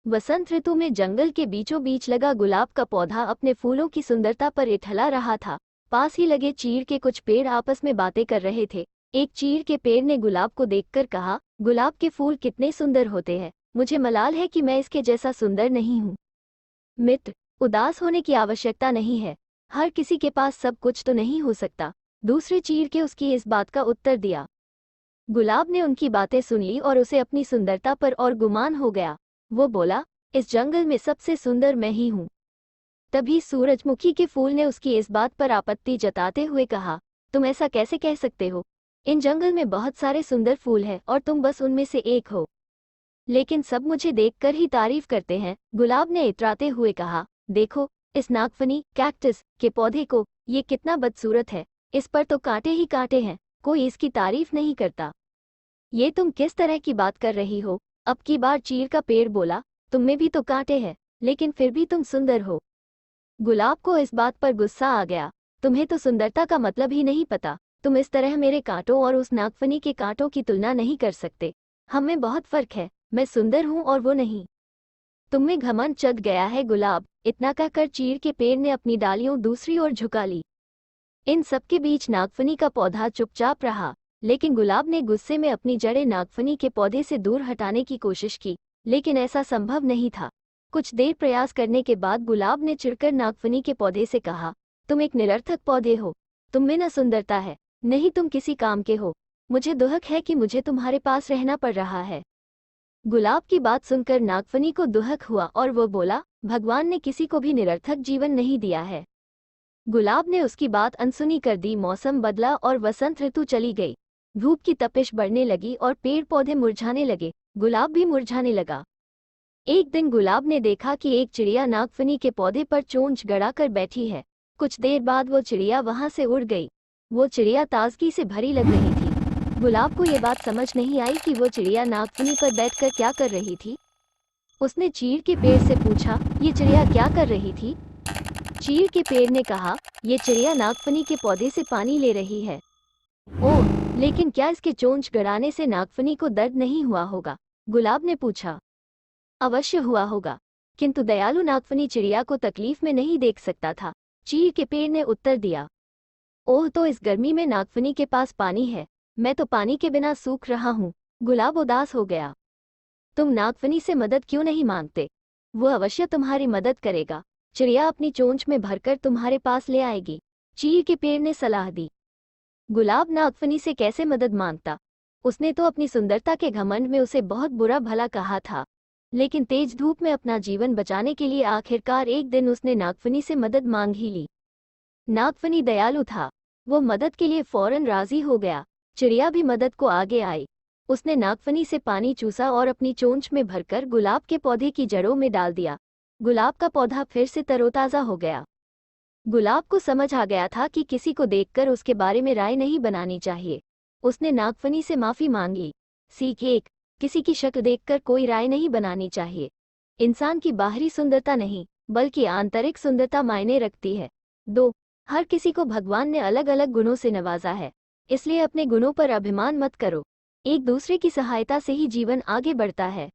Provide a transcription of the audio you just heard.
वसंत ऋतु में जंगल के बीचों बीच लगा गुलाब का पौधा अपने फूलों की सुंदरता पर इठला रहा था। पास ही लगे चीड़ के कुछ पेड़ आपस में बातें कर रहे थे। एक चीड़ के पेड़ ने गुलाब को देखकर कहा, गुलाब के फूल कितने सुंदर होते हैं, मुझे मलाल है कि मैं इसके जैसा सुंदर नहीं हूँ। मित्र, उदास होने की आवश्यकता नहीं है, हर किसी के पास सब कुछ तो नहीं हो सकता। दूसरे चीड़ के उसकी इस बात का उत्तर दिया। गुलाब ने उनकी बातें सुन ली और उसे अपनी सुंदरता पर और गुमान हो गया। वो बोला, इस जंगल में सबसे सुंदर मैं ही हूँ। तभी सूरजमुखी के फूल ने उसकी इस बात पर आपत्ति जताते हुए कहा, तुम ऐसा कैसे कह सकते हो? इन जंगल में बहुत सारे सुंदर फूल हैं और तुम बस उनमें से एक हो। लेकिन सब मुझे देखकर ही तारीफ करते हैं। गुलाब ने इतराते हुए कहा, देखो इस नागफनी कैक्टस के पौधे को, ये कितना बदसूरत है, इस पर तो कांटे ही कांटे हैं, कोई इसकी तारीफ नहीं करता। ये तुम किस तरह की बात कर रही हो? अब की बार चीड़ का पेड़ बोला, तुम में भी तो कांटे हैं, लेकिन फिर भी तुम सुंदर हो। गुलाब को इस बात पर गुस्सा आ गया, तुम्हें तो सुंदरता का मतलब ही नहीं पता। तुम इस तरह मेरे कांटों और उस नागफनी के कांटों की तुलना नहीं कर सकते। हम में बहुत फर्क है, मैं सुंदर हूँ और वो नहीं। तुम्हें घमंड चढ़ गया है गुलाब। इतना कहकर चीड़ के पेड़ ने अपनी डालियों दूसरी ओर झुका ली। इन सबके बीच नागफनी का पौधा चुपचाप रहा, लेकिन गुलाब ने गुस्से में अपनी जड़ें नागफनी के पौधे से दूर हटाने की कोशिश की, लेकिन ऐसा संभव नहीं था। कुछ देर प्रयास करने के बाद गुलाब ने चिढ़कर नागफनी के पौधे से कहा, तुम एक निरर्थक पौधे हो, तुम में न सुंदरता है, नहीं तुम किसी काम के हो। मुझे दुहक है कि मुझे तुम्हारे पास रहना पड़ रहा है। गुलाब की बात सुनकर नागफनी को दुहक हुआ और वो बोला, भगवान ने किसी को भी निरर्थक जीवन नहीं दिया है। गुलाब ने उसकी बात अनसुनी कर दी। मौसम बदला और वसंत ऋतु चली गई। धूप की तपिश बढ़ने लगी और पेड़ पौधे मुरझाने लगे। गुलाब भी मुरझाने लगा। एक दिन गुलाब ने देखा कि एक चिड़िया नागफनी के पौधे पर चोंच गड़ाकर बैठी है। कुछ देर बाद वो चिड़िया वहां से उड़ गई। वो चिड़िया ताजगी से भरी लग रही थी। गुलाब को ये बात समझ नहीं आई कि वो चिड़िया नागफनी पर बैठकर क्या कर रही थी। उसने चीड़ के पेड़ से पूछा, ये चिड़िया क्या कर रही थी? चीड़ के पेड़ ने कहा, ये चिड़िया नागफनी के पौधे से पानी ले रही है। ओह, लेकिन क्या इसके चोंच गड़ाने से नागफनी को दर्द नहीं हुआ होगा? गुलाब ने पूछा। अवश्य हुआ होगा, किंतु दयालु नागफनी चिड़िया को तकलीफ में नहीं देख सकता था। चीड़ के पेड़ ने उत्तर दिया, ओह, तो इस गर्मी में नागफनी के पास पानी है, मैं तो पानी के बिना सूख रहा हूँ। गुलाब उदास हो गया। तुम नागफनी से मदद क्यों नहीं मांगते? वो अवश्य तुम्हारी मदद करेगा। चिड़िया अपनी चोंच में भरकर तुम्हारे पास ले आएगी। चीड़ के पेड़ ने सलाह दी। गुलाब नागफनी से कैसे मदद मांगता? उसने तो अपनी सुंदरता के घमंड में उसे बहुत बुरा भला कहा था। लेकिन तेज धूप में अपना जीवन बचाने के लिए आखिरकार एक दिन उसने नागफनी से मदद मांग ही ली। नागफनी दयालु था, वो मदद के लिए फौरन राजी हो गया। चिड़िया भी मदद को आगे आई। उसने नागफनी से पानी चूसा और अपनी चोंच में भरकर गुलाब के पौधे की जड़ों में डाल दिया। गुलाब का पौधा फिर से तरोताजा हो गया। गुलाब को समझ आ गया था कि किसी को देखकर उसके बारे में राय नहीं बनानी चाहिए। उसने नागफनी से माफी मांगी। सीख 1, किसी की शक्ल देखकर कोई राय नहीं बनानी चाहिए। इंसान की बाहरी सुंदरता नहीं, बल्कि आंतरिक सुंदरता मायने रखती है। 2, हर किसी को भगवान ने अलग अलग गुणों से नवाजा है, इसलिए अपने गुणों पर अभिमान मत करो। एक दूसरे की सहायता से ही जीवन आगे बढ़ता है।